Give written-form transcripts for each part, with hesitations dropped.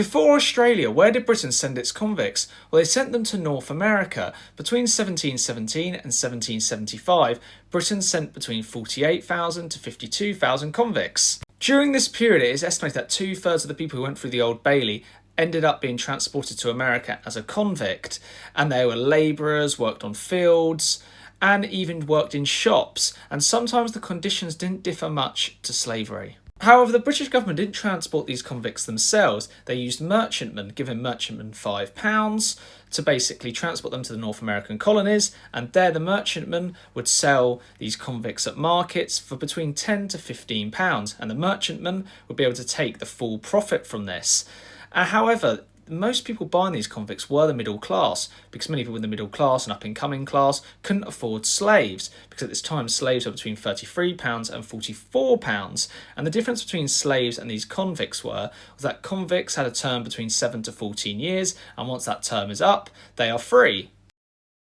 Before Australia, where did Britain send its convicts? Well, they sent them to North America. Between 1717 and 1775, Britain sent between 48,000 to 52,000 convicts. During this period, it is estimated that 2/3 of the people who went through the Old Bailey ended up being transported to America as a convict, and they were labourers, worked on fields, and even worked in shops, and sometimes the conditions didn't differ much to slavery. However, the British government didn't transport these convicts themselves. They used merchantmen, giving merchantmen £5 to basically transport them to the North American colonies, and there the merchantmen would sell these convicts at markets for between £10 to £15, and the merchantmen would be able to take the full profit from this. However, most people buying these convicts were the middle class, because many people in the middle class and up-and-coming class couldn't afford slaves, because at this time slaves were between £33 and £44, and the difference between slaves and these convicts was that convicts had a term between 7 to 14 years, and once that term is up, they are free.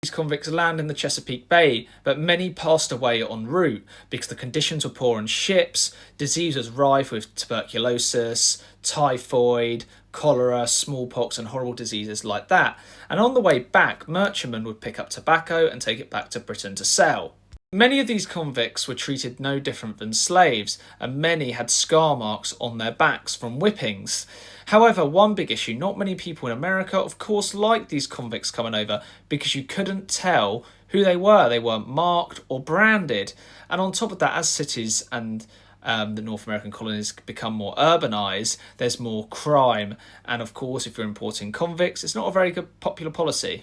These convicts land in the Chesapeake Bay, but many passed away en route because the conditions were poor on ships, disease was rife with tuberculosis, typhoid, cholera, smallpox and horrible diseases like that. And on the way back, merchantmen would pick up tobacco and take it back to Britain to sell. Many of these convicts were treated no different than slaves, and many had scar marks on their backs from whippings. However, one big issue, not many people in America, of course, liked these convicts coming over because you couldn't tell who they were. They weren't marked or branded. And on top of that, as cities and the North American colonies become more urbanised, there's more crime. And of course, if you're importing convicts, it's not a very good popular policy.